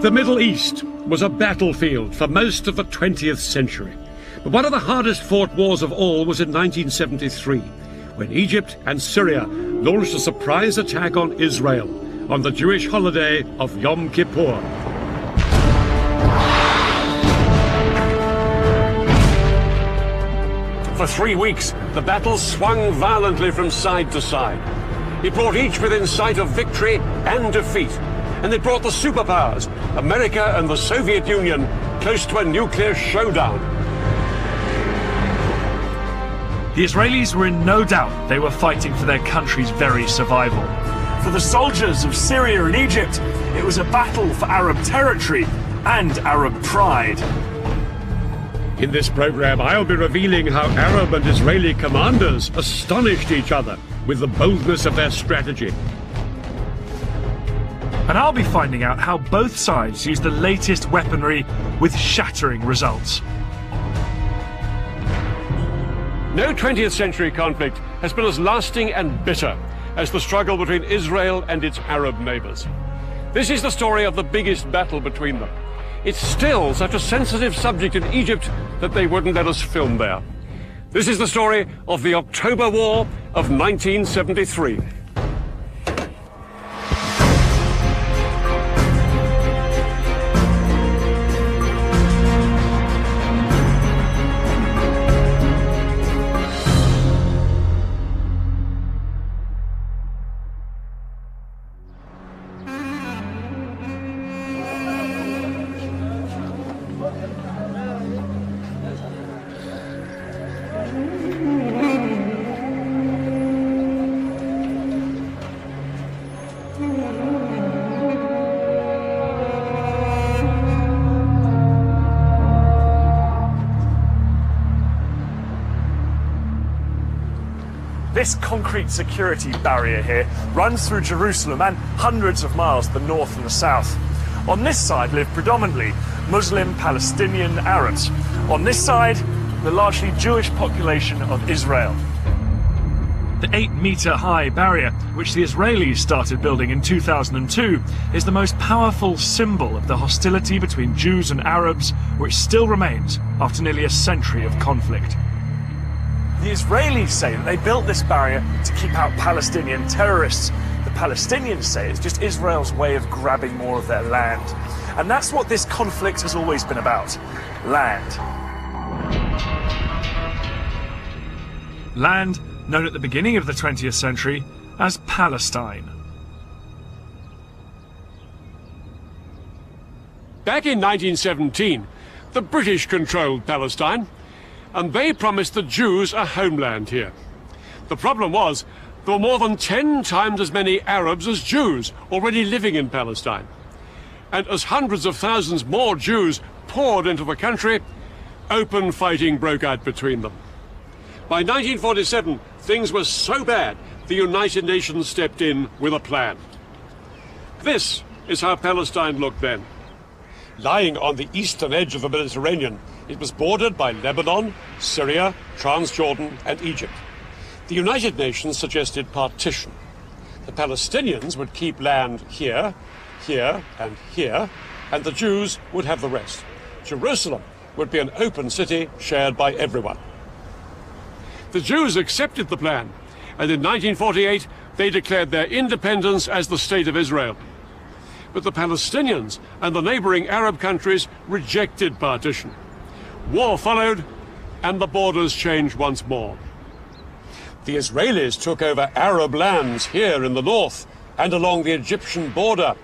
The Middle East was a battlefield for most of the 20th century. But one of the hardest fought wars of all was in 1973, when Egypt and Syria launched a surprise attack on Israel on the Jewish holiday of Yom Kippur. For 3 weeks, the battle swung violently from side to side. It brought each within sight of victory and defeat. And it brought the superpowers, America and the Soviet Union, close to a nuclear showdown. The Israelis were in no doubt they were fighting for their country's very survival. For the soldiers of Syria and Egypt, it was a battle for Arab territory and Arab pride. In this program, I'll be revealing how Arab and Israeli commanders astonished each other with the boldness of their strategy. And I'll be finding out how both sides used the latest weaponry with shattering results. No 20th century conflict has been as lasting and bitter as the struggle between Israel and its Arab neighbors. This is the story of the biggest battle between them. It's still such a sensitive subject in Egypt that they wouldn't let us film there. This is the story of the October War of 1973. This concrete security barrier here runs through Jerusalem and hundreds of miles to the north and the south. On this side live predominantly Muslim Palestinian Arabs. On this side, the largely Jewish population of Israel. The 8-meter-high barrier, which the Israelis started building in 2002, is the most powerful symbol of the hostility between Jews and Arabs, which still remains after nearly a century of conflict. The Israelis say that they built this barrier to keep out Palestinian terrorists. The Palestinians say it's just Israel's way of grabbing more of their land. And that's what this conflict has always been about: land. Land known at the beginning of the 20th century as Palestine. Back in 1917, the British controlled Palestine, and they promised the Jews a homeland here. The problem was, there were more than 10 times as many Arabs as Jews already living in Palestine. And as hundreds of thousands more Jews poured into the country, open fighting broke out between them. By 1947, things were so bad, the United Nations stepped in with a plan. This is how Palestine looked then. Lying on the eastern edge of the Mediterranean, it was bordered by Lebanon, Syria, Transjordan, and Egypt. The United Nations suggested partition. The Palestinians would keep land here, here, and here, and the Jews would have the rest. Jerusalem would be an open city shared by everyone. The Jews accepted the plan, and in 1948 they declared their independence as the State of Israel. But the Palestinians and the neighboring Arab countries rejected partition. War followed, and the borders changed once more. The Israelis took over Arab lands here in the north and along the Egyptian border,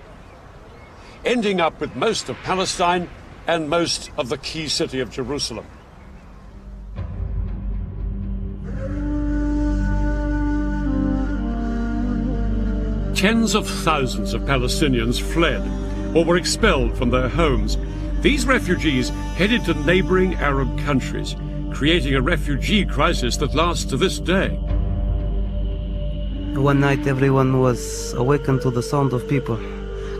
ending up with most of Palestine and most of the key city of Jerusalem. Tens of thousands of Palestinians fled or were expelled from their homes. These refugees headed to neighboring Arab countries, creating a refugee crisis that lasts to this day. One night everyone was awakened to the sound of people.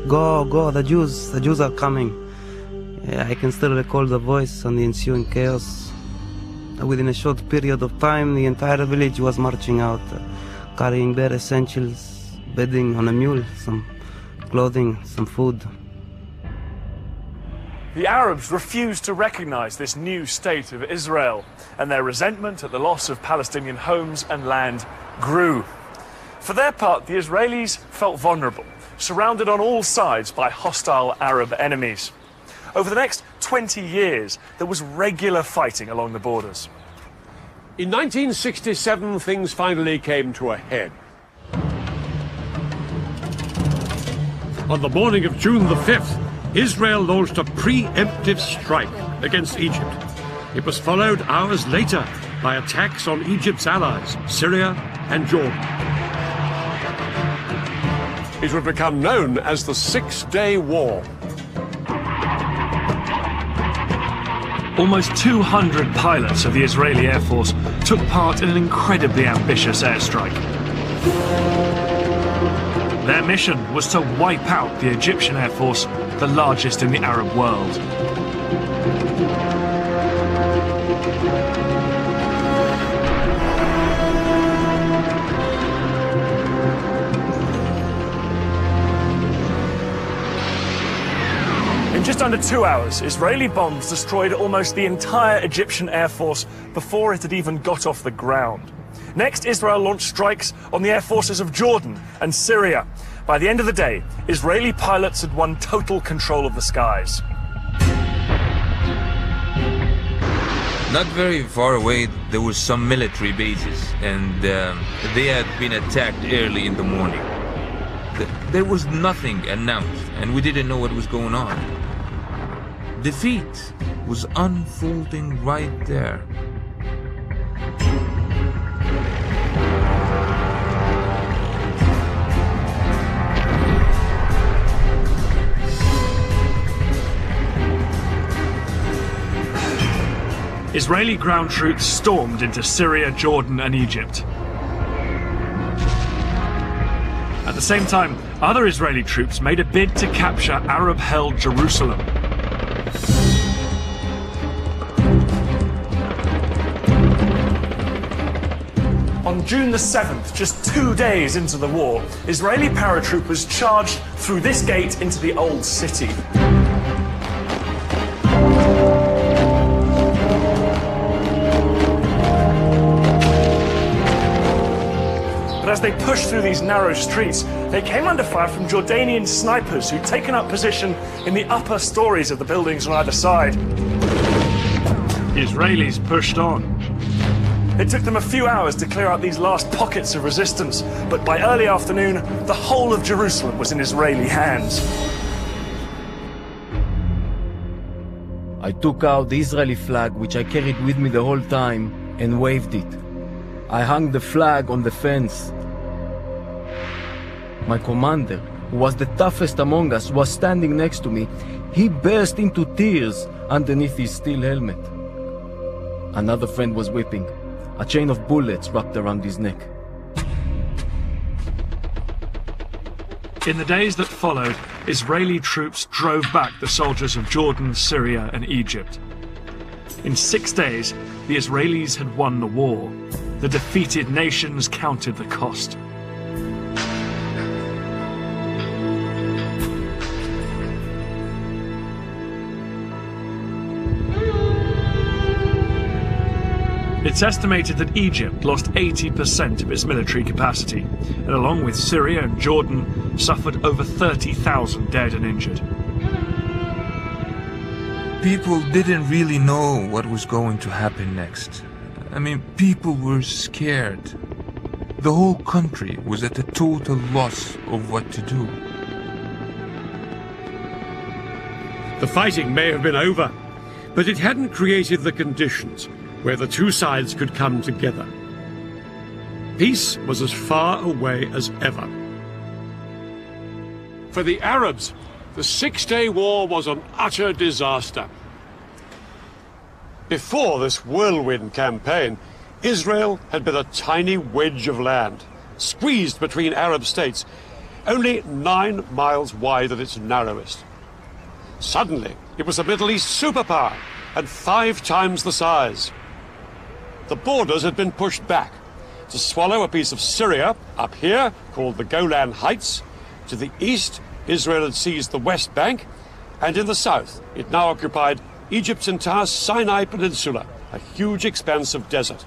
Go, go, the Jews are coming. I can still recall the voice and the ensuing chaos. Within a short period of time, the entire village was marching out, carrying bare essentials, bedding on a mule, some clothing, some food. The Arabs refused to recognize this new state of Israel, and their resentment at the loss of Palestinian homes and land grew. For their part, the Israelis felt vulnerable, surrounded on all sides by hostile Arab enemies. Over the next 20 years, there was regular fighting along the borders. In 1967, things finally came to a head. On the morning of June the 5th, Israel launched a preemptive strike against Egypt. It was followed hours later by attacks on Egypt's allies, Syria and Jordan. It would become known as the Six-Day War. Almost 200 pilots of the Israeli Air Force took part in an incredibly ambitious airstrike. Their mission was to wipe out the Egyptian Air Force, the largest in the Arab world. In just under 2 hours, Israeli bombs destroyed almost the entire Egyptian Air Force before it had even got off the ground. Next, Israel launched strikes on the air forces of Jordan and Syria. By the end of the day, Israeli pilots had won total control of the skies. Not very far away, there were some military bases, and they had been attacked early in the morning. There was nothing announced, and we didn't know what was going on. Defeat was unfolding right there. Israeli ground troops stormed into Syria, Jordan, and Egypt. At the same time, other Israeli troops made a bid to capture Arab-held Jerusalem. On June the 7th, just 2 days into the war, Israeli paratroopers charged through this gate into the old city. But as they pushed through these narrow streets, they came under fire from Jordanian snipers who'd taken up position in the upper stories of the buildings on either side. The Israelis pushed on. It took them a few hours to clear out these last pockets of resistance, but by early afternoon, the whole of Jerusalem was in Israeli hands. I took out the Israeli flag, which I carried with me the whole time, and waved it. I hung the flag on the fence. My commander, who was the toughest among us, was standing next to me. He burst into tears underneath his steel helmet. Another friend was weeping. A chain of bullets wrapped around his neck. In the days that followed, Israeli troops drove back the soldiers of Jordan, Syria, and Egypt. In 6 days, the Israelis had won the war. The defeated nations counted the cost. It's estimated that Egypt lost 80% of its military capacity, and along with Syria and Jordan, suffered over 30,000 dead and injured. People didn't really know what was going to happen next. I mean, people were scared. The whole country was at a total loss of what to do. The fighting may have been over, but it hadn't created the conditions where the two sides could come together. Peace was as far away as ever. For the Arabs, the Six-Day War was an utter disaster. Before this whirlwind campaign, Israel had been a tiny wedge of land, squeezed between Arab states, only 9 miles wide at its narrowest. Suddenly, it was a Middle East superpower, and 5 times the size. The borders had been pushed back to swallow a piece of Syria up here, called the Golan Heights. To the east, Israel had seized the West Bank, And in the south, it now occupied Egypt's entire Sinai Peninsula, a huge expanse of desert.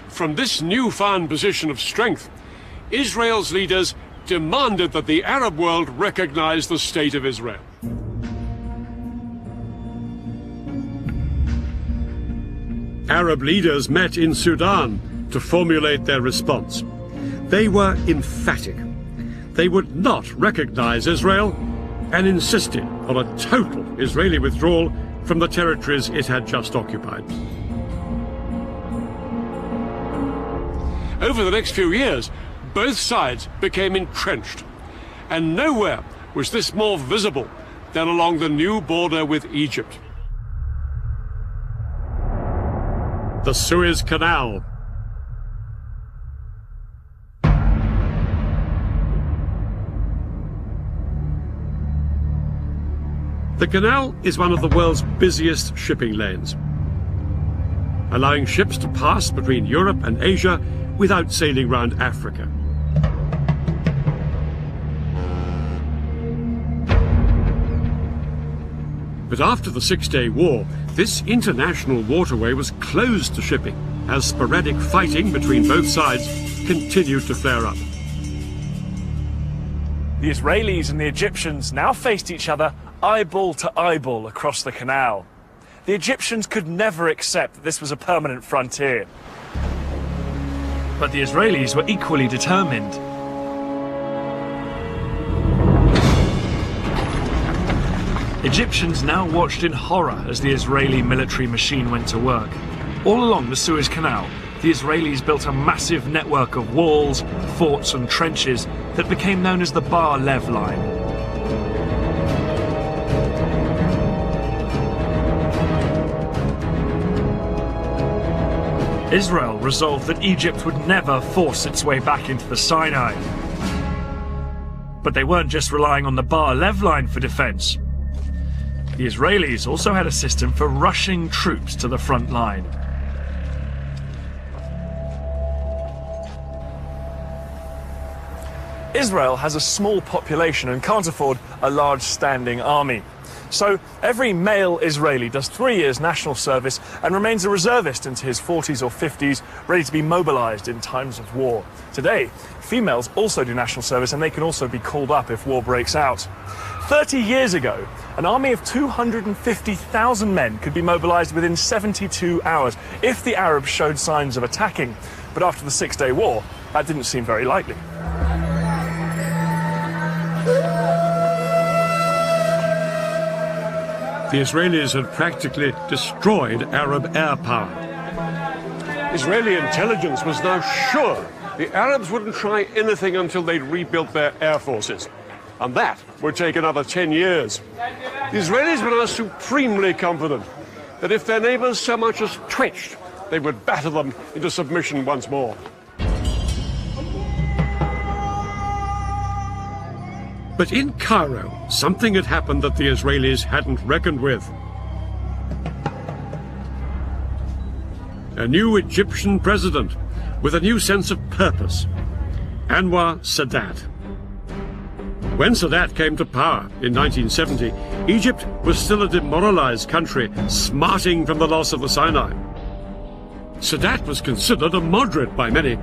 From this newfound position of strength, Israel's leaders demanded that the Arab world recognize the State of Israel. Arab leaders met in Sudan to formulate their response. They were emphatic. They would not recognize Israel and insisted on a total Israeli withdrawal from the territories it had just occupied. Over the next few years, both sides became entrenched, and nowhere was this more visible than along the new border with Egypt. The Suez Canal. The canal is one of the world's busiest shipping lanes, allowing ships to pass between Europe and Asia without sailing round Africa. But after the Six-Day War, this international waterway was closed to shipping as sporadic fighting between both sides continued to flare up. The Israelis and the Egyptians now faced each other eyeball to eyeball across the canal. The Egyptians could never accept that this was a permanent frontier. But the Israelis were equally determined. Egyptians now watched in horror as the Israeli military machine went to work. All along the Suez Canal, the Israelis built a massive network of walls, forts and trenches that became known as the Bar Lev Line. Israel resolved that Egypt would never force its way back into the Sinai. But they weren't just relying on the Bar Lev Line for defense. The Israelis also had a system for rushing troops to the front line. Israel has a small population and can't afford a large standing army. So every male Israeli does 3 years national service and remains a reservist into his 40s or 50s, ready to be mobilized in times of war. Today, females also do national service and they can also be called up if war breaks out. 30 years ago, an army of 250,000 men could be mobilized within 72 hours if the Arabs showed signs of attacking. But after the Six-Day War, that didn't seem very likely. The Israelis had practically destroyed Arab air power. Israeli intelligence was now sure the Arabs wouldn't try anything until they'd rebuilt their air forces. And that would take another 10 years. The Israelis were now supremely confident that if their neighbors so much as twitched, they would batter them into submission once more. But in Cairo, something had happened that the Israelis hadn't reckoned with. A new Egyptian president with a new sense of purpose, Anwar Sadat. When Sadat came to power in 1970, Egypt was still a demoralized country, smarting from the loss of the Sinai. Sadat was considered a moderate by many,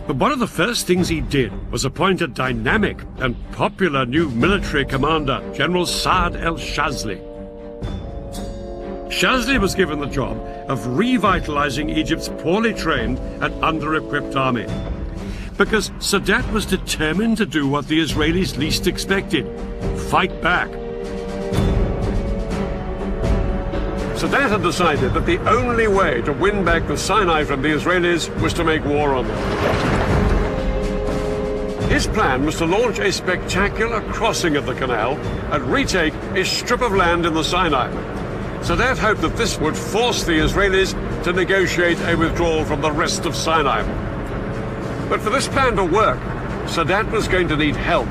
but one of the first things he did was appoint a dynamic and popular new military commander, General Saad el-Shazli. Shazli was given the job of revitalizing Egypt's poorly trained and under-equipped army, because Sadat was determined to do what the Israelis least expected: fight back. Sadat had decided that the only way to win back the Sinai from the Israelis was to make war on them. His plan was to launch a spectacular crossing of the canal and retake a strip of land in the Sinai. Sadat hoped that this would force the Israelis to negotiate a withdrawal from the rest of Sinai. But for this plan to work, Sadat was going to need help.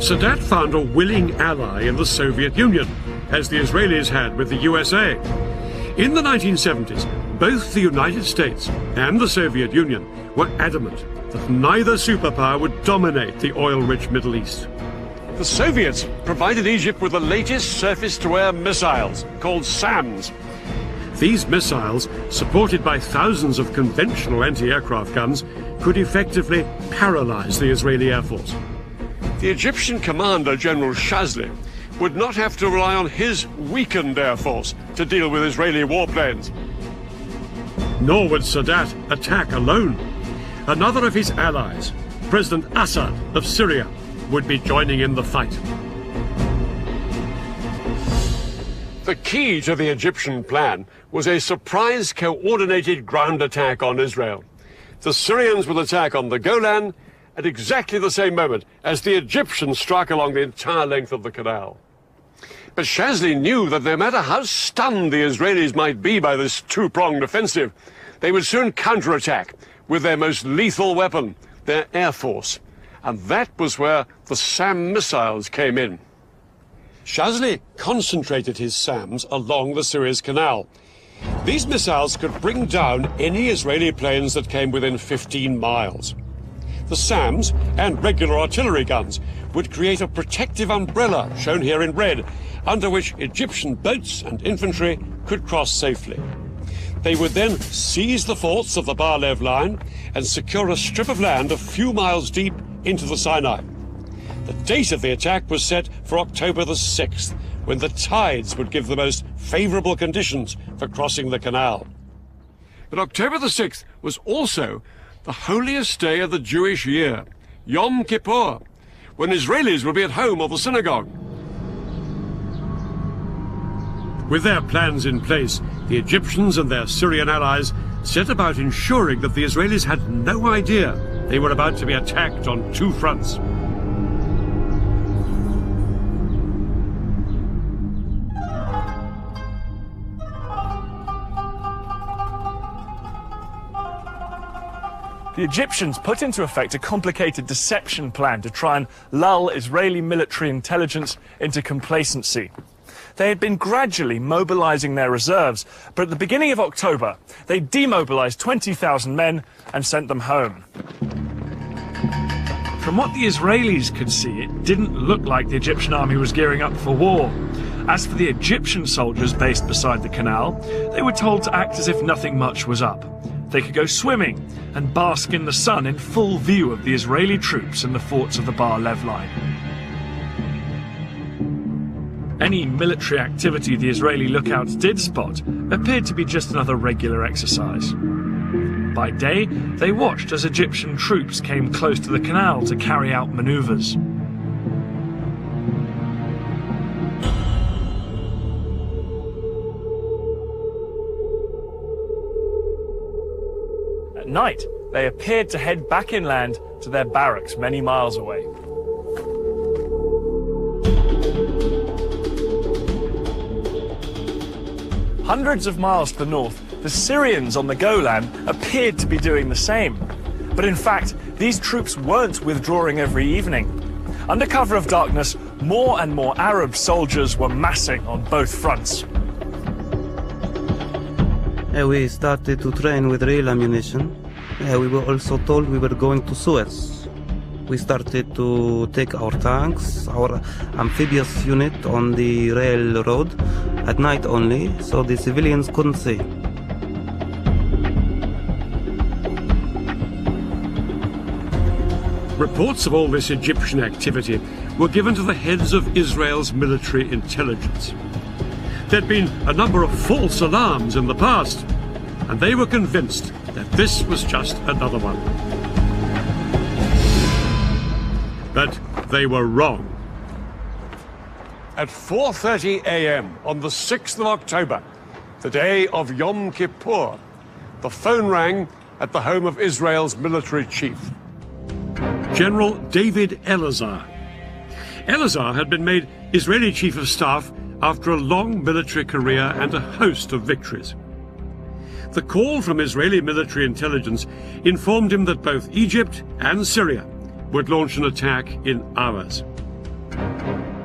Sadat found a willing ally in the Soviet Union, as the Israelis had with the USA. In the 1970s, both the United States and the Soviet Union were adamant that neither superpower would dominate the oil-rich Middle East. The Soviets provided Egypt with the latest surface-to-air missiles, called SAMs. These missiles, supported by thousands of conventional anti-aircraft guns, could effectively paralyze the Israeli Air Force. The Egyptian commander, General Shazli, would not have to rely on his weakened air force to deal with Israeli warplanes. Nor would Sadat attack alone. Another of his allies, President Assad of Syria, would be joining in the fight. The key to the Egyptian plan was a surprise coordinated ground attack on Israel. The Syrians would attack on the Golan at exactly the same moment as the Egyptians struck along the entire length of the canal. But Shazli knew that no matter how stunned the Israelis might be by this two-pronged offensive, they would soon counterattack with their most lethal weapon, their air force. And that was where the SAM missiles came in. Shazli concentrated his SAMs along the Suez Canal. These missiles could bring down any Israeli planes that came within 15 miles. The SAMs and regular artillery guns would create a protective umbrella, shown here in red, under which Egyptian boats and infantry could cross safely. They would then seize the forts of the Bar-Lev line and secure a strip of land a few miles deep into the Sinai. The date of the attack was set for October the 6th, when the tides would give the most favorable conditions for crossing the canal. But October the 6th was also the holiest day of the Jewish year, Yom Kippur, when Israelis would be at home or the synagogue. With their plans in place, the Egyptians and their Syrian allies set about ensuring that the Israelis had no idea they were about to be attacked on two fronts. The Egyptians put into effect a complicated deception plan to try and lull Israeli military intelligence into complacency. They had been gradually mobilizing their reserves, but at the beginning of October, they demobilized 20,000 men and sent them home. From what the Israelis could see, it didn't look like the Egyptian army was gearing up for war. As for the Egyptian soldiers based beside the canal, they were told to act as if nothing much was up. They could go swimming and bask in the sun in full view of the Israeli troops in the forts of the Bar-Lev line. Any military activity the Israeli lookouts did spot appeared to be just another regular exercise. By day, they watched as Egyptian troops came close to the canal to carry out maneuvers. At night, they appeared to head back inland to their barracks many miles away. Hundreds of miles to the north, the Syrians on the Golan appeared to be doing the same. But in fact, these troops weren't withdrawing every evening. Under cover of darkness, more and more Arab soldiers were massing on both fronts. We started to train with real ammunition. We were also told we were going to Suez. We started to take our tanks, our amphibious unit on the railroad at night only, so the civilians couldn't see. Reports of all this Egyptian activity were given to the heads of Israel's military intelligence. There'd been a number of false alarms in the past, and they were convinced that this was just another one. But they were wrong. At 4:30 a.m. on the 6th of October, the day of Yom Kippur, the phone rang at the home of Israel's military chief, General David Elazar. Elazar had been made Israeli Chief of Staff after a long military career and a host of victories. The call from Israeli military intelligence informed him that both Egypt and Syria would launch an attack in hours.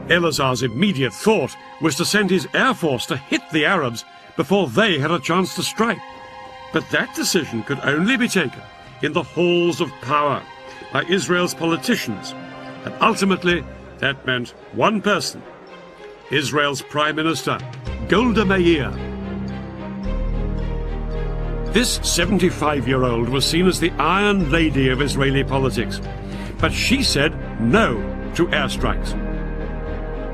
Elazar's immediate thought was to send his air force to hit the Arabs before they had a chance to strike. But that decision could only be taken in the halls of power, by Israel's politicians, and ultimately that meant one person, Israel's Prime Minister, Golda Meir. This 75-year-old was seen as the Iron Lady of Israeli politics, but she said no to airstrikes.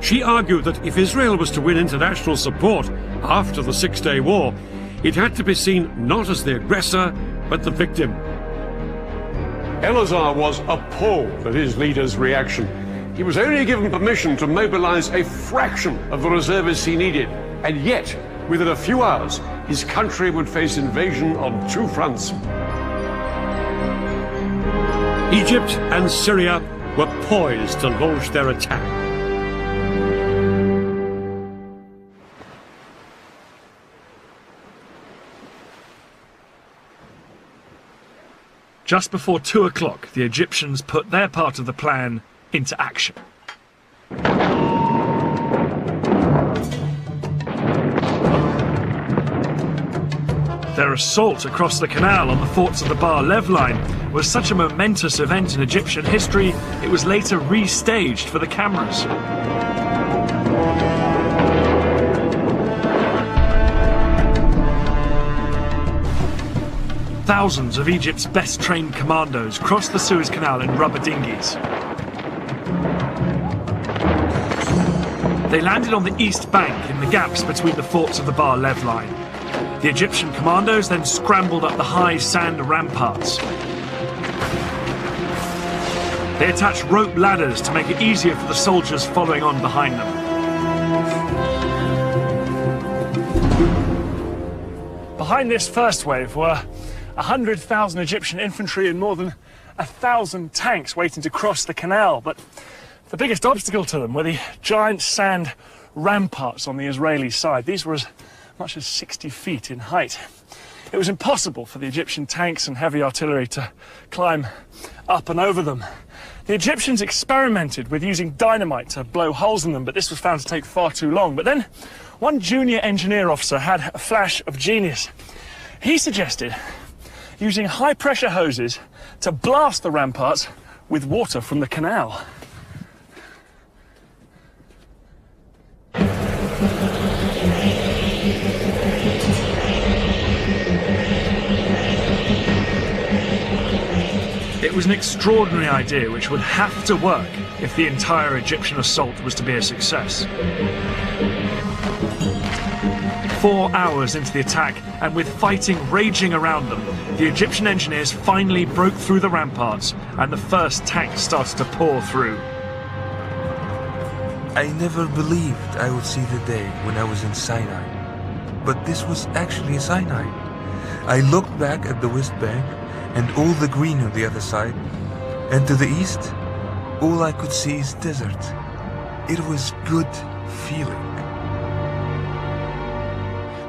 She argued that if Israel was to win international support after the Six-Day War, it had to be seen not as the aggressor, but the victim. Elazar was appalled at his leader's reaction. He was only given permission to mobilize a fraction of the reservists he needed, and yet, within a few hours, his country would face invasion on two fronts. Egypt and Syria were poised to launch their attack. Just before 2 o'clock, the Egyptians put their part of the plan into action. Their assault across the canal on the forts of the Bar-Lev line was such a momentous event in Egyptian history, it was later restaged for the cameras. Thousands of Egypt's best-trained commandos crossed the Suez Canal in rubber dinghies. They landed on the east bank in the gaps between the forts of the Bar-Lev line. The Egyptian commandos then scrambled up the high sand ramparts. They attached rope ladders to make it easier for the soldiers following on behind them. Behind this first wave were 100,000 Egyptian infantry and more than 1,000 tanks waiting to cross the canal, but the biggest obstacle to them were the giant sand ramparts on the Israeli side. These were as much as 60 feet in height. It was impossible for the Egyptian tanks and heavy artillery to climb up and over them. The Egyptians experimented with using dynamite to blow holes in them, but this was found to take far too long. But then one junior engineer officer had a flash of genius. He suggested using high-pressure hoses to blast the ramparts with water from the canal. It was an extraordinary idea which would have to work if the entire Egyptian assault was to be a success. 4 hours into the attack, and with fighting raging around them, the Egyptian engineers finally broke through the ramparts, and the first tanks started to pour through. I never believed I would see the day when I was in Sinai. But this was actually Sinai. I looked back at the West Bank and all the green on the other side, and to the east, all I could see is desert. It was good feeling.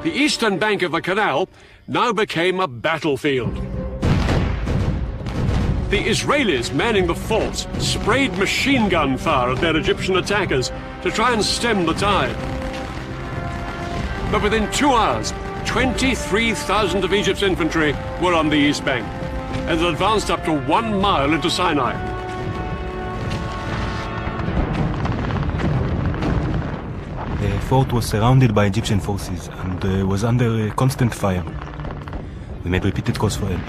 The eastern bank of the canal now became a battlefield. The Israelis manning the forts sprayed machine gun fire at their Egyptian attackers to try and stem the tide. But within 2 hours, 23,000 of Egypt's infantry were on the east bank, and had advanced up to 1 mile into Sinai. The fort was surrounded by Egyptian forces and was under constant fire. We made repeated calls for help.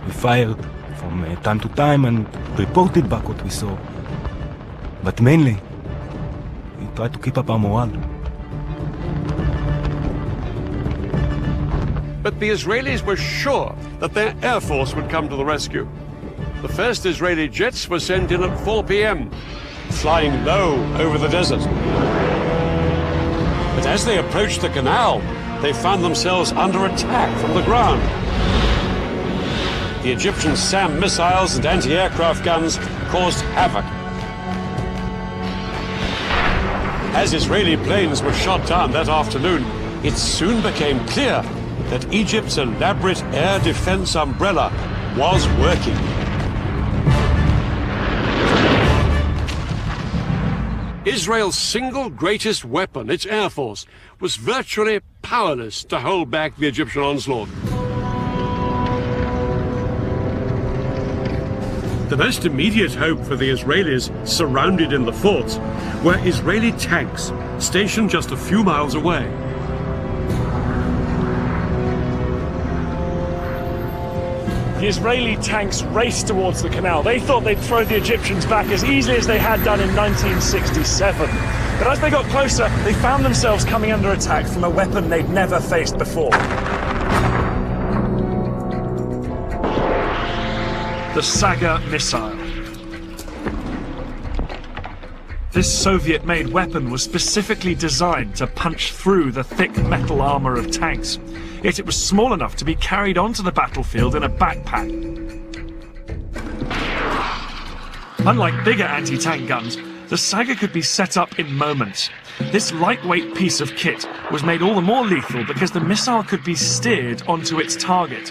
We fired from time to time and reported back what we saw. But mainly, we tried to keep up our morale. But the Israelis were sure that their air force would come to the rescue. The first Israeli jets were sent in at 4 p.m., flying low over the desert. But as they approached the canal, they found themselves under attack from the ground. The Egyptian SAM missiles and anti-aircraft guns caused havoc. As Israeli planes were shot down that afternoon, it soon became clear that Egypt's elaborate air defense umbrella was working. Israel's single greatest weapon, its air force, was virtually powerless to hold back the Egyptian onslaught. The most immediate hope for the Israelis surrounded in the forts were Israeli tanks stationed just a few miles away. The Israeli tanks raced towards the canal. They thought they'd throw the Egyptians back as easily as they had done in 1967. But as they got closer, they found themselves coming under attack from a weapon they'd never faced before. The Saga missile. This Soviet-made weapon was specifically designed to punch through the thick metal armour of tanks. Yet it was small enough to be carried onto the battlefield in a backpack. Unlike bigger anti-tank guns, the Saga could be set up in moments. This lightweight piece of kit was made all the more lethal because the missile could be steered onto its target.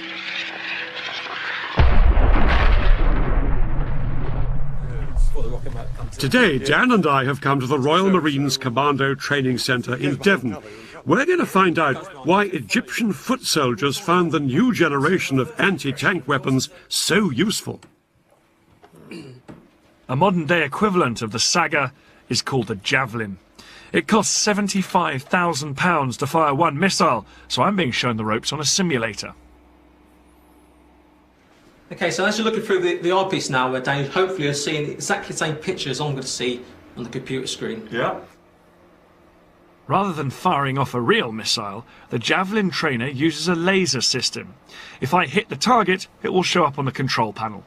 Today, Dan and I have come to the Royal Marines Commando Training Centre in Devon. We're going to find out why Egyptian foot soldiers found the new generation of anti-tank weapons so useful. A modern-day equivalent of the Saga is called the Javelin. It costs £75,000 to fire one missile, so I'm being shown the ropes on a simulator. Okay, so as you're looking through the eyepiece now, Daniel, hopefully you're seeing exactly the same pictures I'm going to see on the computer screen. Yeah. Rather than firing off a real missile, the Javelin trainer uses a laser system. If I hit the target, it will show up on the control panel.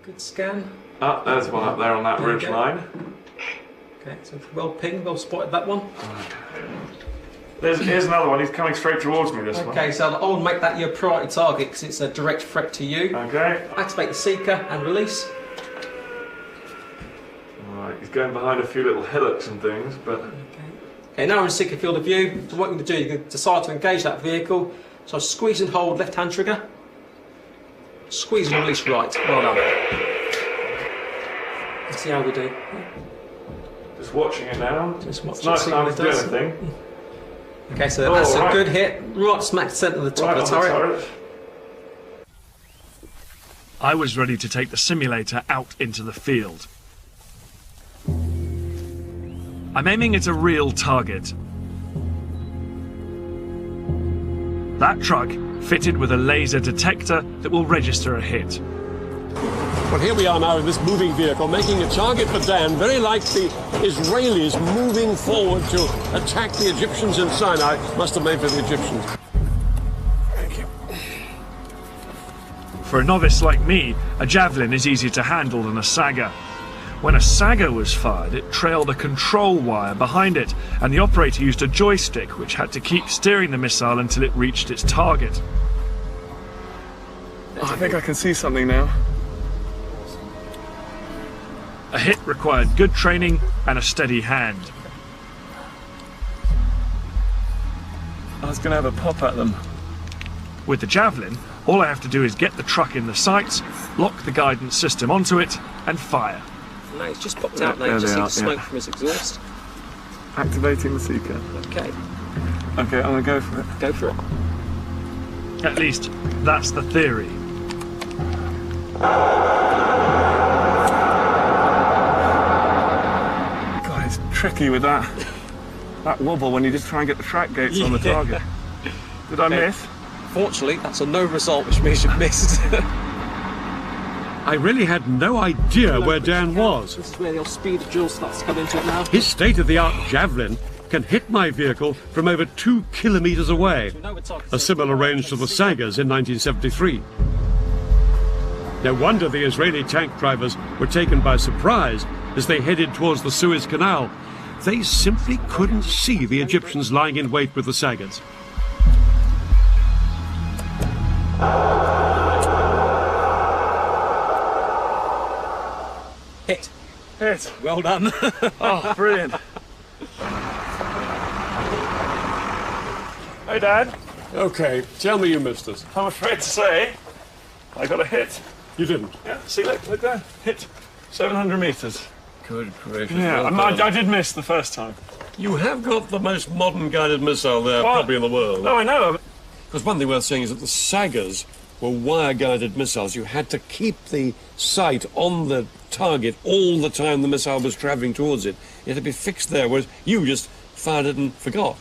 Good scan. Oh, there's one up there on that ridge line. Okay, so well pinged, well spotted that one. Here's another one. He's coming straight towards me, this one. Okay, so I'll make that your priority target because it's a direct threat to you. Okay. Activate the seeker and release. Alright, he's going behind a few little hillocks and things, but... Okay, now we're in seeker field of view. So what you're going to do, you're going to decide to engage that vehicle. So squeeze and hold left hand trigger. Squeeze and release right. Well done. Let's see how we do. Just watching it now. Just watch it's nice time to do anything. Okay, so that's a good hit. Right smack centre of the top of the turret. I was ready to take the simulator out into the field. I'm aiming at a real target. That truck fitted with a laser detector that will register a hit. Well, here we are now in this moving vehicle, making a target for Dan, very like the Israelis moving forward to attack the Egyptians in Sinai. Must have made for the Egyptians. Thank you. For a novice like me, a Javelin is easier to handle than a Saga. When a Saga was fired, it trailed a control wire behind it, and the operator used a joystick which had to keep steering the missile until it reached its target. Oh, I think I can see something now. A hit required good training and a steady hand. I was going to have a pop at them. With the Javelin, all I have to do is get the truck in the sights, lock the guidance system onto it, and fire. No, it's just popped out now. You just see the smoke from his exhaust. Activating the seeker. Okay. Okay, I'm going to go for it. Go for it. At least, that's the theory. God, it's tricky with that wobble when you just try and get the track gates on the target. Did I miss? Fortunately, that's a no result, which means you've missed. I really had no idea where Dan was. This is where the old speed of duel starts to come into it now. His state-of-the-art Javelin can hit my vehicle from over 2 kilometers away, a similar range to the Sagas in 1973. No wonder the Israeli tank drivers were taken by surprise as they headed towards the Suez Canal. They simply couldn't see the Egyptians lying in wait with the Sagas. Hit. Hit. Well done. Oh, brilliant. Hey, Dad. Okay, tell me you missed us. I'm afraid to say, I got a hit. You didn't? Yeah, see, look there. Hit. 700 metres. Good gracious. Yeah, I did miss the first time. You have got the most modern guided missile there, probably in the world. No, I know. Because one thing worth saying is that the Sagas were wire-guided missiles. You had to keep the sight on the target all the time the missile was travelling towards it. It had to be fixed there, whereas you just fired it and forgot.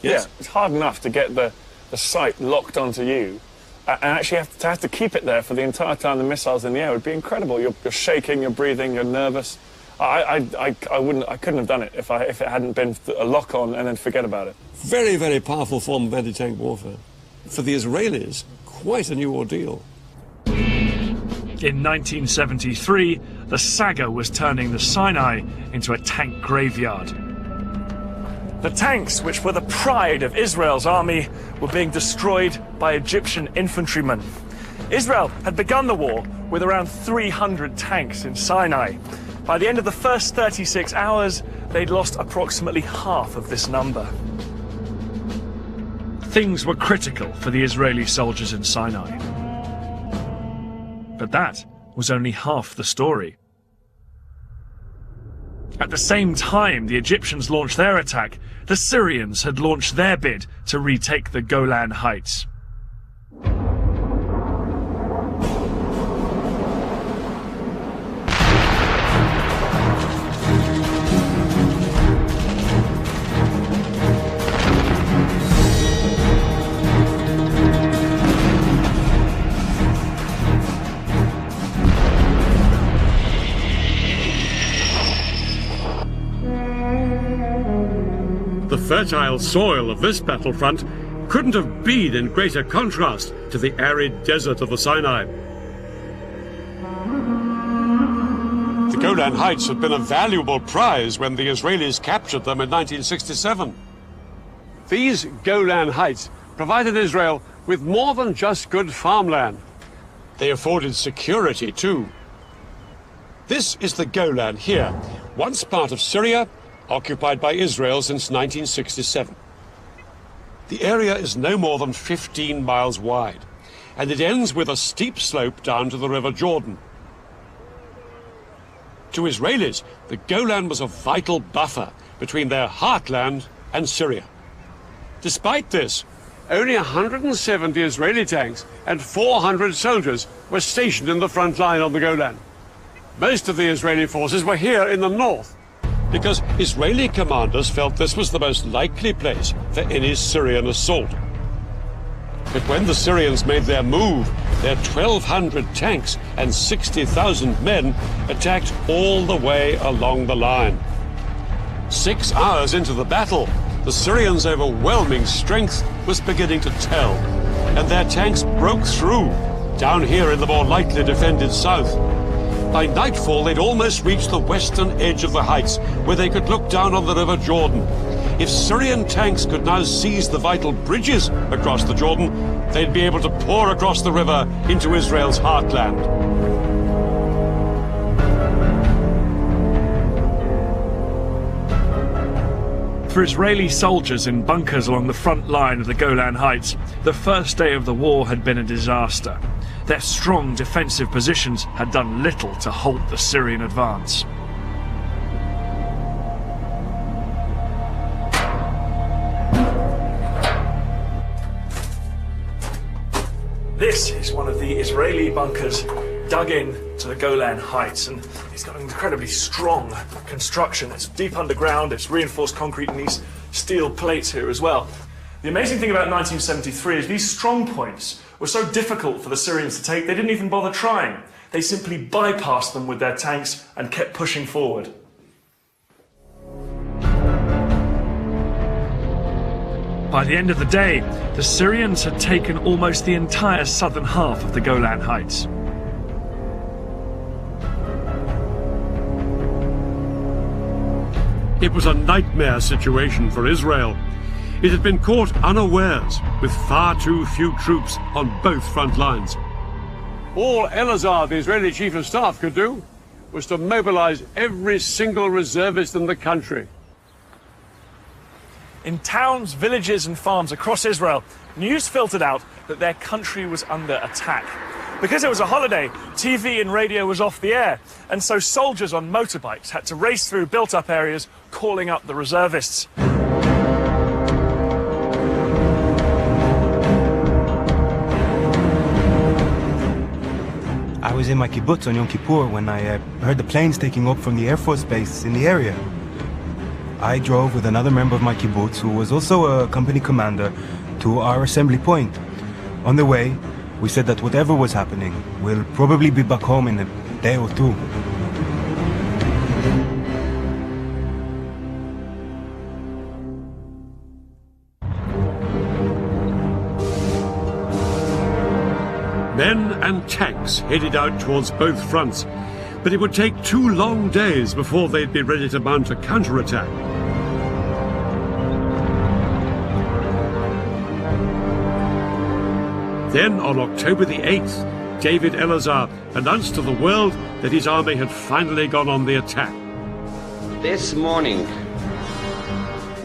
Yes? Yeah, it's hard enough to get the sight locked onto you, and actually have to keep it there for the entire time the missile's in the air. It would be incredible. You're shaking, you're breathing, you're nervous. I couldn't have done it if it hadn't been a lock on and then forget about it. Very, very powerful form of anti-tank warfare. For the Israelis, quite a new ordeal. In 1973, the saga was turning the Sinai into a tank graveyard. The tanks, which were the pride of Israel's army, were being destroyed by Egyptian infantrymen. Israel had begun the war with around 300 tanks in Sinai. By the end of the first 36 hours, they'd lost approximately half of this number. Things were critical for the Israeli soldiers in Sinai. But that was only half the story. At the same time the Egyptians launched their attack, the Syrians had launched their bid to retake the Golan Heights. The fertile soil of this battlefront couldn't have been in greater contrast to the arid desert of the Sinai. The Golan Heights had been a valuable prize when the Israelis captured them in 1967. These Golan Heights provided Israel with more than just good farmland. They afforded security too. This is the Golan here, once part of Syria, occupied by Israel since 1967. The area is no more than 15 miles wide, and it ends with a steep slope down to the River Jordan. To Israelis, the Golan was a vital buffer between their heartland and Syria. Despite this, only 170 Israeli tanks and 400 soldiers were stationed in the front line on the Golan. Most of the Israeli forces were here in the north, because Israeli commanders felt this was the most likely place for any Syrian assault. But when the Syrians made their move, their 1,200 tanks and 60,000 men attacked all the way along the line. 6 hours into the battle, the Syrians' overwhelming strength was beginning to tell, and their tanks broke through, down here in the more lightly defended south. By nightfall, they'd almost reached the western edge of the heights, where they could look down on the River Jordan. If Syrian tanks could now seize the vital bridges across the Jordan, they'd be able to pour across the river into Israel's heartland. For Israeli soldiers in bunkers along the front line of the Golan Heights, the first day of the war had been a disaster. Their strong defensive positions had done little to halt the Syrian advance. This is one of the Israeli bunkers dug in to the Golan Heights, and it's got an incredibly strong construction. It's deep underground, it's reinforced concrete, and these steel plates here as well. The amazing thing about 1973 is these strong points were so difficult for the Syrians to take, they didn't even bother trying. They simply bypassed them with their tanks and kept pushing forward. By the end of the day, the Syrians had taken almost the entire southern half of the Golan Heights. It was a nightmare situation for Israel. It had been caught unawares, with far too few troops on both front lines. All Elazar, the Israeli chief of staff, could do was to mobilize every single reservist in the country. In towns, villages and farms across Israel, news filtered out that their country was under attack. Because it was a holiday, TV and radio was off the air, and so soldiers on motorbikes had to race through built-up areas calling up the reservists. in my kibbutz on Yom Kippur when I heard the planes taking off from the Air Force base in the area. I drove with another member of my kibbutz, who was also a company commander, to our assembly point. On the way, we said that whatever was happening, we'll probably be back home in a day or two. Men and tanks headed out towards both fronts, but it would take 2 long days before they'd be ready to mount a counterattack. Then, on October the 8th, David Elazar announced to the world that his army had finally gone on the attack. This morning,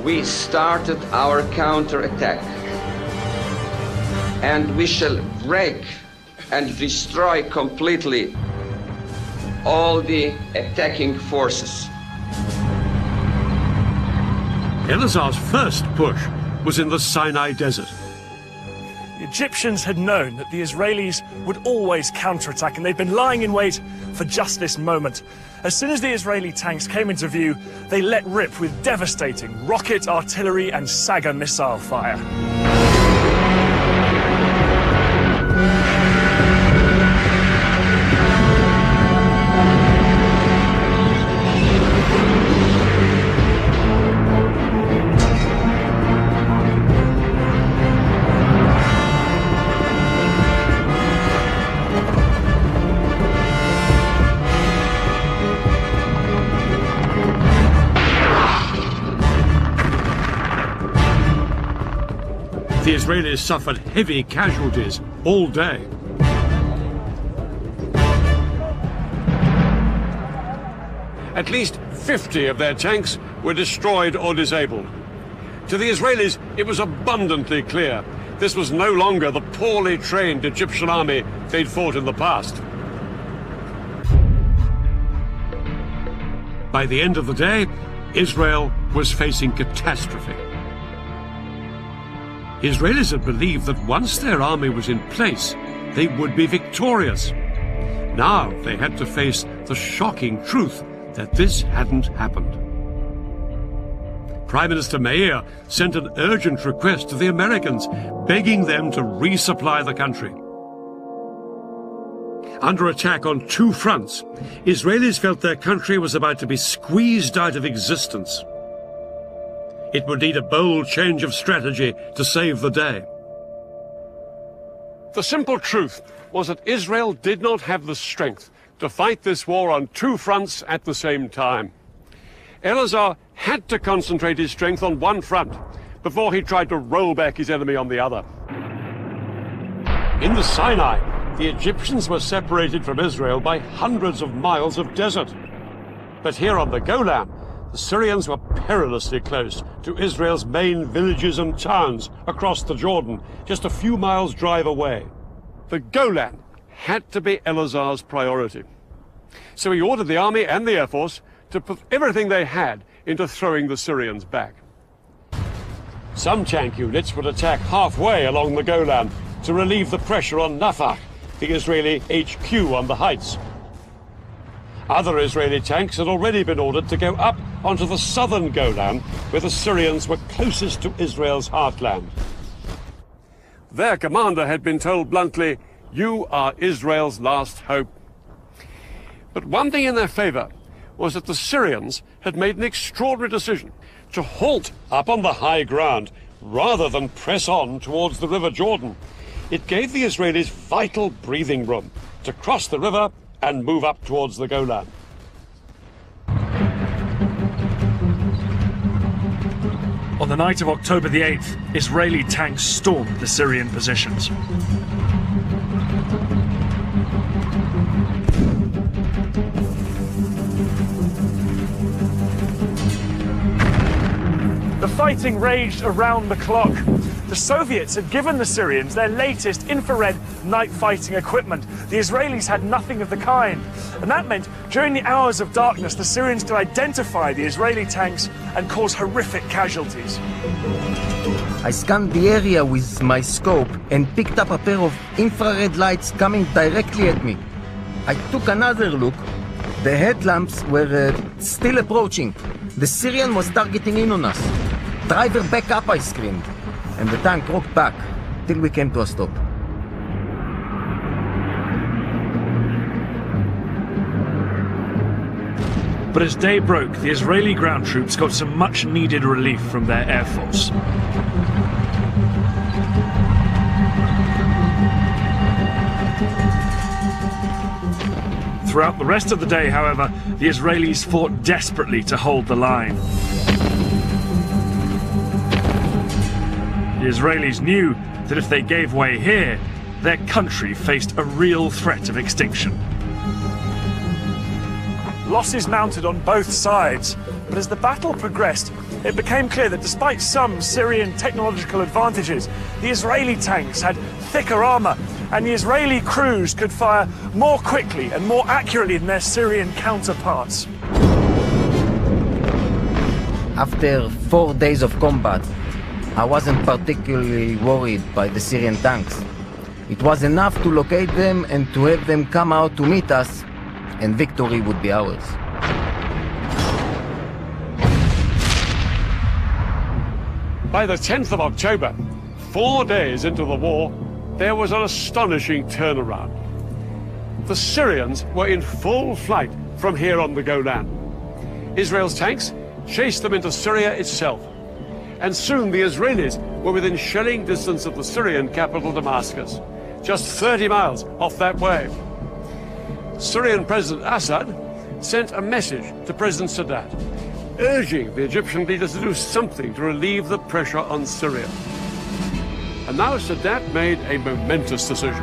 we started our counterattack, and we shall break and destroy completely all the attacking forces. Elazar's first push was in the Sinai Desert. The Egyptians had known that the Israelis would always counterattack, and they'd been lying in wait for just this moment. As soon as the Israeli tanks came into view, they let rip with devastating rocket, artillery, and Saga missile fire. The Israelis suffered heavy casualties all day. At least 50 of their tanks were destroyed or disabled. To the Israelis, it was abundantly clear this was no longer the poorly trained Egyptian army they'd fought in the past. By the end of the day, Israel was facing catastrophe. Israelis had believed that once their army was in place, they would be victorious. Now they had to face the shocking truth that this hadn't happened. Prime Minister Meir sent an urgent request to the Americans, begging them to resupply the country. Under attack on 2 fronts, Israelis felt their country was about to be squeezed out of existence. It would need a bold change of strategy to save the day. The simple truth was that Israel did not have the strength to fight this war on 2 fronts at the same time. Elazar had to concentrate his strength on one front before he tried to roll back his enemy on the other. In the Sinai, the Egyptians were separated from Israel by hundreds of miles of desert. But here on the Golan, the Syrians were perilously close to Israel's main villages and towns across the Jordan, just a few miles' drive away. The Golan had to be Elazar's priority. So he ordered the army and the Air Force to put everything they had into throwing the Syrians back. Some tank units would attack halfway along the Golan to relieve the pressure on Nafaq, the Israeli HQ on the heights. Other Israeli tanks had already been ordered to go up onto the southern Golan, where the Syrians were closest to Israel's heartland. Their commander had been told bluntly, "You are Israel's last hope." But one thing in their favor was that the Syrians had made an extraordinary decision to halt up on the high ground rather than press on towards the River Jordan. It gave the Israelis vital breathing room to cross the river and move up towards the Golan. On the night of October the 8th, Israeli tanks stormed the Syrian positions. The fighting raged around the clock. The Soviets had given the Syrians their latest infrared night fighting equipment. The Israelis had nothing of the kind. And that meant during the hours of darkness, the Syrians could identify the Israeli tanks and cause horrific casualties. I scanned the area with my scope and picked up a pair of infrared lights coming directly at me. I took another look. The headlamps were still approaching. The Syrian was targeting in on us. Driver, back up, I screamed. And the tank rocked back till we came to a stop. But as day broke, the Israeli ground troops got some much-needed relief from their air force. Throughout the rest of the day, however, the Israelis fought desperately to hold the line. The Israelis knew that if they gave way here, their country faced a real threat of extinction. Losses mounted on both sides, but as the battle progressed, it became clear that despite some Syrian technological advantages, the Israeli tanks had thicker armour, and the Israeli crews could fire more quickly and more accurately than their Syrian counterparts. After 4 days of combat, I wasn't particularly worried by the Syrian tanks. It was enough to locate them and to have them come out to meet us, and victory would be ours. By the 10th of October, 4 days into the war, there was an astonishing turnaround. The Syrians were in full flight from here on the Golan. Israel's tanks chased them into Syria itself, and soon the Israelis were within shelling distance of the Syrian capital Damascus, just 30 miles off that way. Syrian President Assad sent a message to President Sadat, urging the Egyptian leaders to do something to relieve the pressure on Syria. And now Sadat made a momentous decision.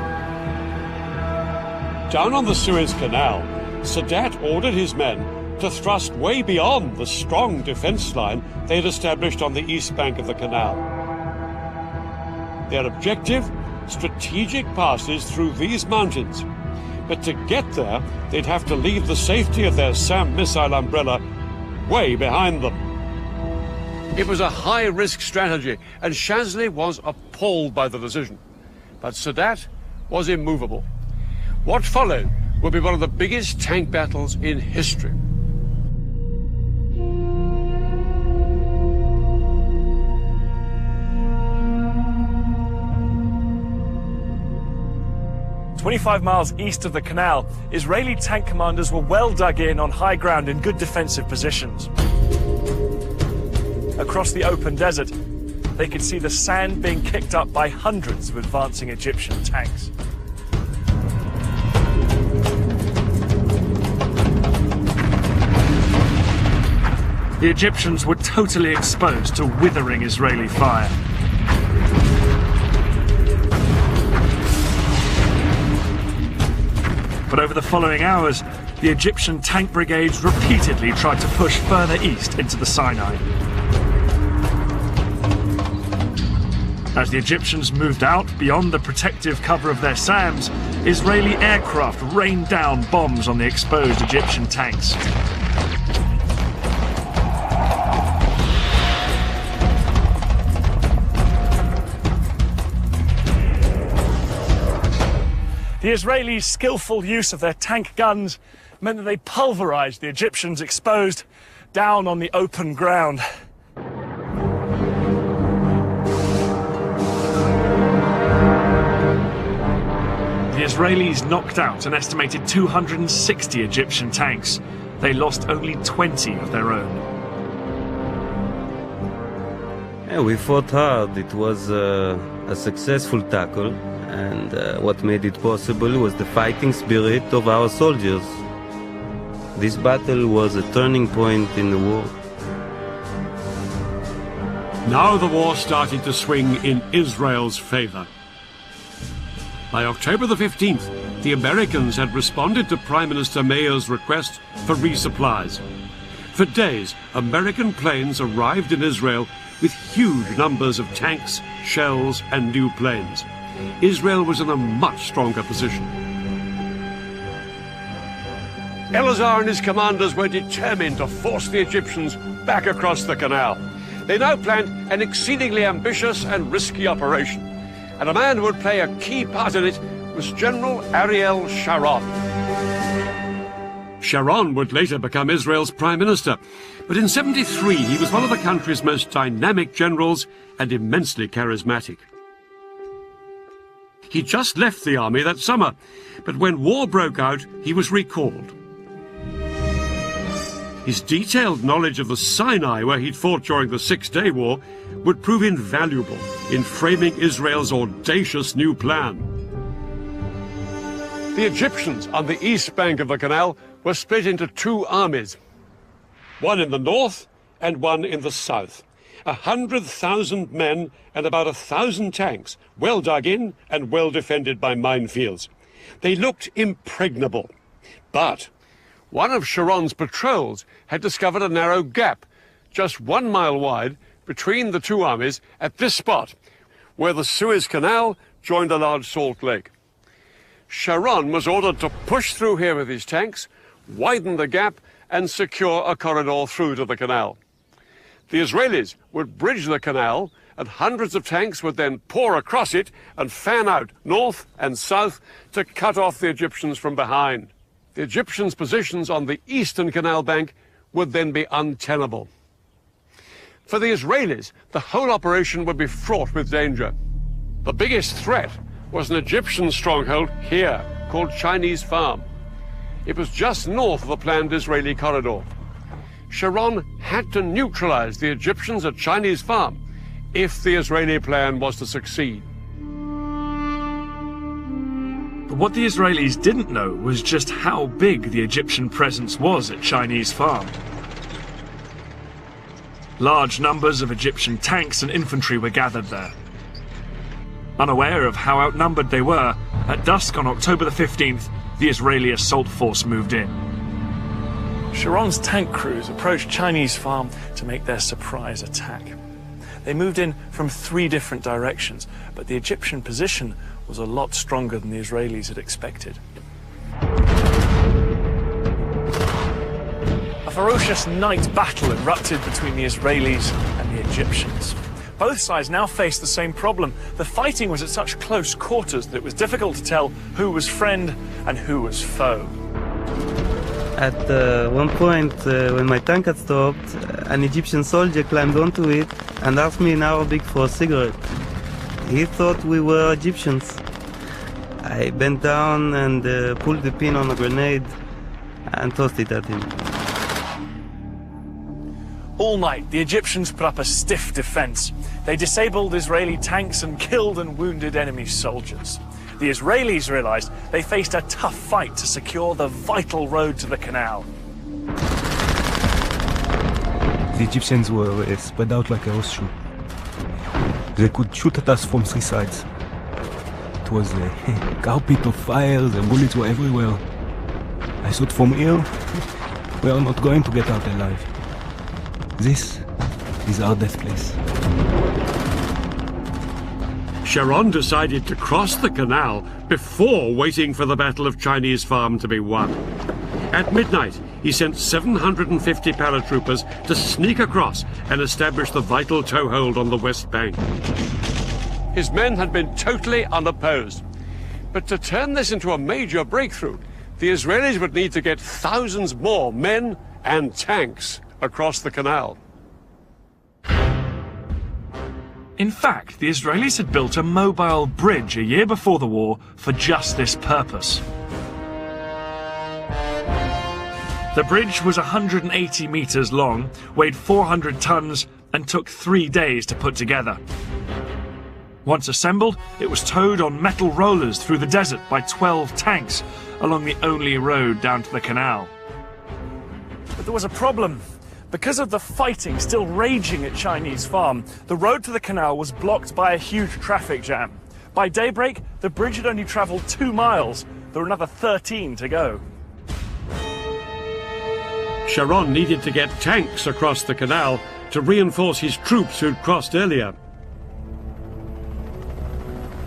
Down on the Suez Canal, Sadat ordered his men to thrust way beyond the strong defense line they had established on the east bank of the canal. Their objective? Strategic passes through these mountains. But to get there, they'd have to leave the safety of their SAM missile umbrella way behind them. It was a high-risk strategy, and Shazli was appalled by the decision. But Sadat was immovable. What followed would be one of the biggest tank battles in history. "25 miles east of the canal, Israeli tank commanders were well dug in on high ground in good defensive positions. Across the open desert, they could see the sand being kicked up by hundreds of advancing Egyptian tanks. The Egyptians were totally exposed to withering Israeli fire. But over the following hours, the Egyptian tank brigades repeatedly tried to push further east into the Sinai. As the Egyptians moved out beyond the protective cover of their SAMs, Israeli aircraft rained down bombs on the exposed Egyptian tanks. The Israelis' skillful use of their tank guns meant that they pulverized the Egyptians exposed down on the open ground. The Israelis knocked out an estimated 260 Egyptian tanks. They lost only 20 of their own. Yeah, we fought hard. It was a successful tackle, and what made it possible was the fighting spirit of our soldiers. This battle was a turning point in the war. Now the war started to swing in Israel's favor. By October the 15th, the Americans had responded to Prime Minister Meir's request for resupplies. For days, American planes arrived in Israel with huge numbers of tanks, shells, and new planes. Israel was in a much stronger position. Elazar and his commanders were determined to force the Egyptians back across the canal. They now planned an exceedingly ambitious and risky operation, and a man who would play a key part in it was General Ariel Sharon. Sharon would later become Israel's prime minister, but in 73 he was one of the country's most dynamic generals and immensely charismatic. He just left the army that summer, but when war broke out, he was recalled. His detailed knowledge of the Sinai, where he'd fought during the Six-Day War, would prove invaluable in framing Israel's audacious new plan. The Egyptians on the east bank of the canal were split into two armies, one in the north and one in the south. 100,000 men and about 1,000 tanks, well dug in and well defended by minefields. They looked impregnable, but one of Sharon's patrols had discovered a narrow gap, just 1 mile wide, between the two armies at this spot, where the Suez Canal joined a large salt lake. Sharon was ordered to push through here with his tanks, widen the gap, and secure a corridor through to the canal. The Israelis would bridge the canal, and hundreds of tanks would then pour across it and fan out north and south to cut off the Egyptians from behind. The Egyptians' positions on the eastern canal bank would then be untenable. For the Israelis, the whole operation would be fraught with danger. The biggest threat was an Egyptian stronghold here, called Chinese Farm. It was just north of the planned Israeli corridor. Sharon had to neutralize the Egyptians at Chinese Farm if the Israeli plan was to succeed. But what the Israelis didn't know was just how big the Egyptian presence was at Chinese Farm. Large numbers of Egyptian tanks and infantry were gathered there. Unaware of how outnumbered they were, at dusk on October the 15th, the Israeli assault force moved in. Sharon's tank crews approached Chinese Farm to make their surprise attack. They moved in from 3 different directions, but the Egyptian position was a lot stronger than the Israelis had expected. A ferocious night battle erupted between the Israelis and the Egyptians. Both sides now faced the same problem. The fighting was at such close quarters that it was difficult to tell who was friend and who was foe. At one point, when my tank had stopped, an Egyptian soldier climbed onto it and asked me in Arabic for a cigarette. He thought we were Egyptians. I bent down and pulled the pin on a grenade and tossed it at him. All night, the Egyptians put up a stiff defense. They disabled Israeli tanks and killed and wounded enemy soldiers. The Israelis realized they faced a tough fight to secure the vital road to the canal. The Egyptians were spread out like a horseshoe. They could shoot at us from 3 sides. It was a carpet of fire, the bullets were everywhere. I thought from here, we are not going to get out alive. This is our death place. Sharon decided to cross the canal before waiting for the Battle of Chinese Farm to be won. At midnight, he sent 750 paratroopers to sneak across and establish the vital toehold on the west bank. His men had been totally unopposed. But to turn this into a major breakthrough, the Israelis would need to get thousands more men and tanks across the canal. In fact, the Israelis had built a mobile bridge a year before the war for just this purpose. The bridge was 180 meters long, weighed 400 tons, and took 3 days to put together. Once assembled, it was towed on metal rollers through the desert by 12 tanks along the only road down to the canal. But there was a problem. Because of the fighting still raging at Chinese Farm, the road to the canal was blocked by a huge traffic jam. By daybreak, the bridge had only traveled 2 miles. There were another 13 to go. Sharon needed to get tanks across the canal to reinforce his troops who'd crossed earlier.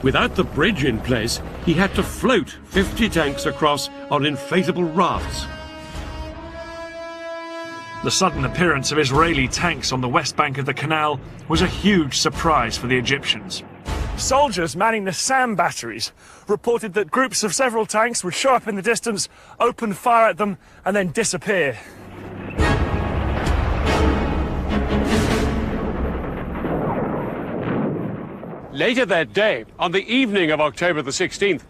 Without the bridge in place, he had to float 50 tanks across on inflatable rafts. The sudden appearance of Israeli tanks on the west bank of the canal was a huge surprise for the Egyptians. Soldiers manning the SAM batteries reported that groups of several tanks would show up in the distance, open fire at them, and then disappear. Later that day, on the evening of October the 16th,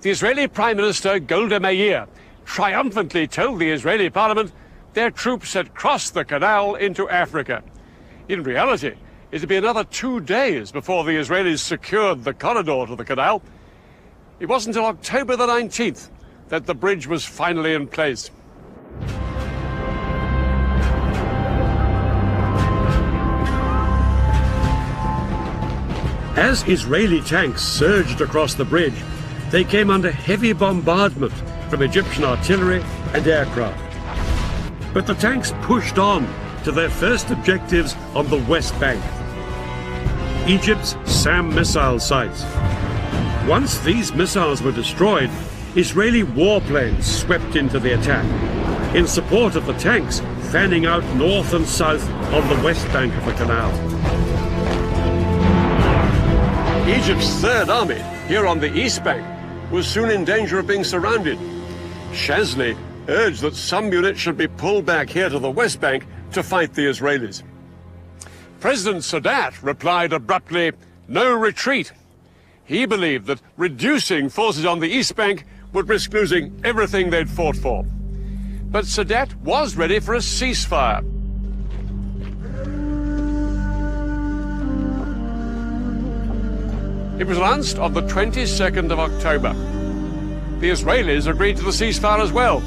the Israeli Prime Minister Golda Meir triumphantly told the Israeli parliament their troops had crossed the canal into Africa. In reality, it would be another 2 days before the Israelis secured the corridor to the canal. It wasn't until October the 19th that the bridge was finally in place. As Israeli tanks surged across the bridge, they came under heavy bombardment from Egyptian artillery and aircraft. But the tanks pushed on to their first objectives on the West Bank, Egypt's SAM missile sites. Once these missiles were destroyed, Israeli warplanes swept into the attack, in support of the tanks fanning out north and south on the west bank of the canal. Egypt's Third Army, here on the east bank, was soon in danger of being surrounded. Shazli urged that some units should be pulled back here to the west bank to fight the Israelis. President Sadat replied abruptly, "No retreat." He believed that reducing forces on the east bank would risk losing everything they'd fought for. But Sadat was ready for a ceasefire. It was announced on the 22nd of October. The Israelis agreed to the ceasefire as well,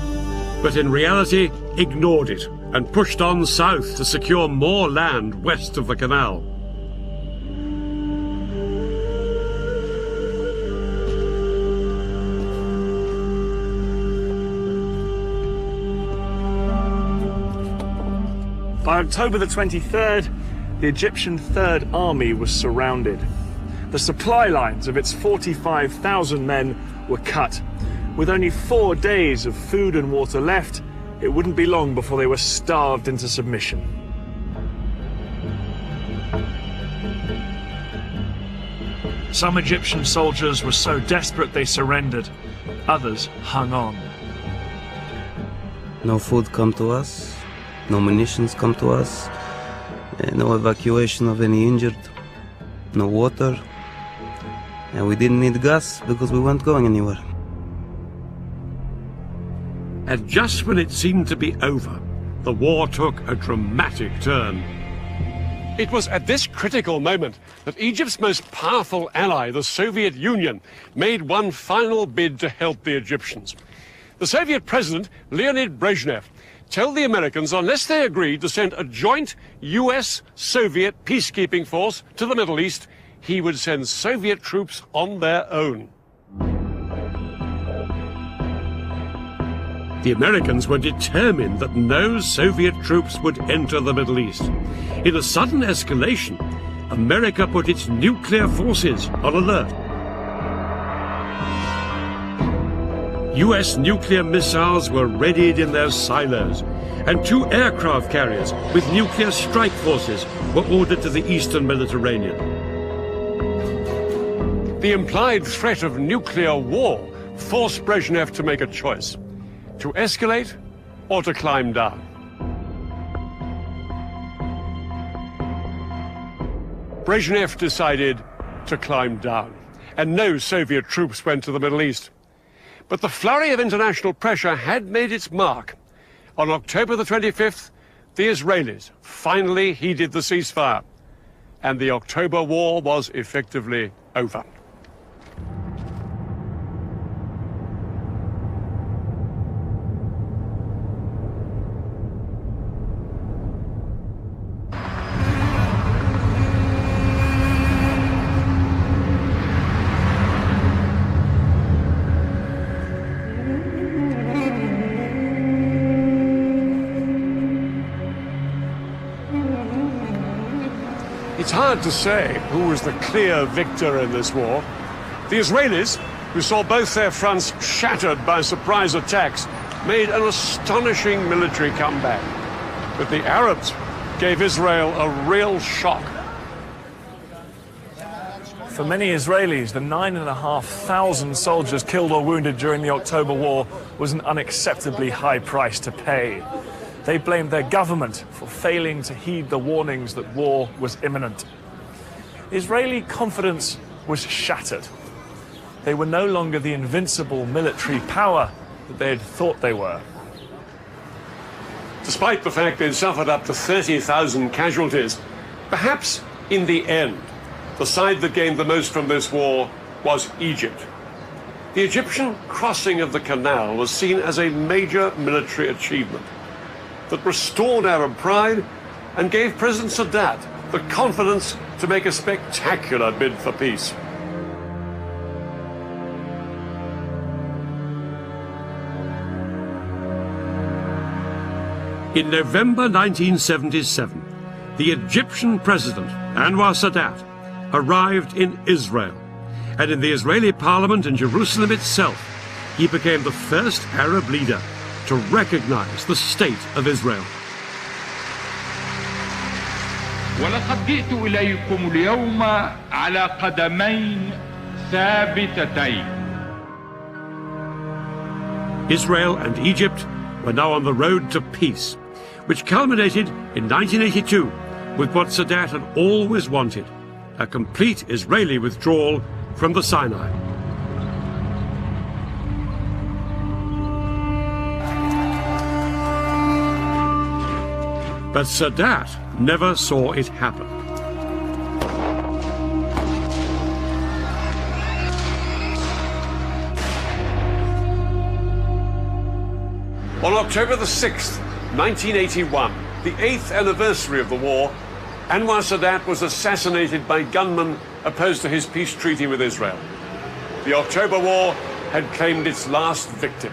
but in reality ignored it and pushed on south to secure more land west of the canal. By October the 23rd, the Egyptian Third Army was surrounded. The supply lines of its 45,000 men were cut. With only 4 days of food and water left, it wouldn't be long before they were starved into submission. Some Egyptian soldiers were so desperate they surrendered. Others hung on. No food come to us, no munitions come to us, no evacuation of any injured, no water, and we didn't need gas because we weren't going anywhere. And just when it seemed to be over, the war took a dramatic turn. It was at this critical moment that Egypt's most powerful ally, the Soviet Union, made one final bid to help the Egyptians. The Soviet president, Leonid Brezhnev, told the Americans unless they agreed to send a joint US-Soviet peacekeeping force to the Middle East, he would send Soviet troops on their own. The Americans were determined that no Soviet troops would enter the Middle East. In a sudden escalation, America put its nuclear forces on alert. US nuclear missiles were readied in their silos, and 2 aircraft carriers with nuclear strike forces were ordered to the eastern Mediterranean. The implied threat of nuclear war forced Brezhnev to make a choice: to escalate or to climb down. Brezhnev decided to climb down, and no Soviet troops went to the Middle East. But the flurry of international pressure had made its mark. On October the 25th, the Israelis finally heeded the ceasefire, and the October War was effectively over. It's hard to say who was the clear victor in this war. The Israelis, who saw both their fronts shattered by surprise attacks, made an astonishing military comeback. But the Arabs gave Israel a real shock. For many Israelis, the 9,500 soldiers killed or wounded during the October War was an unacceptably high price to pay. They blamed their government for failing to heed the warnings that war was imminent. Israeli confidence was shattered. They were no longer the invincible military power that they had thought they were. Despite the fact they'd suffered up to 30,000 casualties, perhaps in the end, the side that gained the most from this war was Egypt. The Egyptian crossing of the canal was seen as a major military achievement that restored Arab pride and gave President Sadat the confidence to make a spectacular bid for peace. In November 1977, the Egyptian president, Anwar Sadat, arrived in Israel, and in the Israeli parliament in Jerusalem itself, he became the first Arab leader to recognize the state of Israel. ولقد جئت إليكم اليوم على قدمين ثابتتين. Israel and Egypt were now on the road to peace, which culminated in 1982 with what Sadat had always wanted, a complete Israeli withdrawal from the Sinai. But Sadat never saw it happen. On October the 6th, 1981, the 8th anniversary of the war, Anwar Sadat was assassinated by gunmen opposed to his peace treaty with Israel. The October War had claimed its last victim.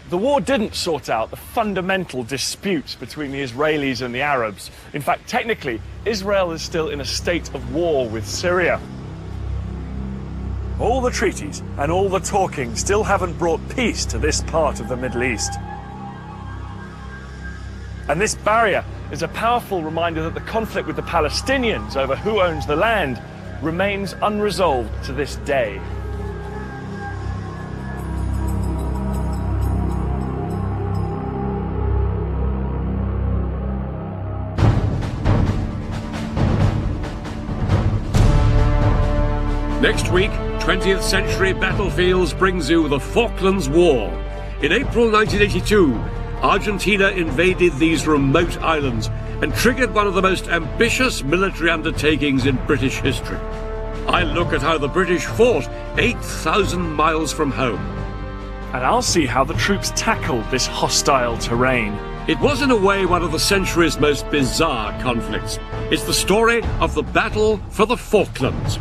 The war didn't sort out the fundamental disputes between the Israelis and the Arabs. In fact, technically, Israel is still in a state of war with Syria. All the treaties and all the talking still haven't brought peace to this part of the Middle East. And this barrier is a powerful reminder that the conflict with the Palestinians over who owns the land remains unresolved to this day. Next week, 20th Century Battlefields brings you the Falklands War. In April 1982, Argentina invaded these remote islands and triggered one of the most ambitious military undertakings in British history. I look at how the British fought 8,000 miles from home. And I'll see how the troops tackled this hostile terrain. It was in a way one of the century's most bizarre conflicts. It's the story of the battle for the Falklands.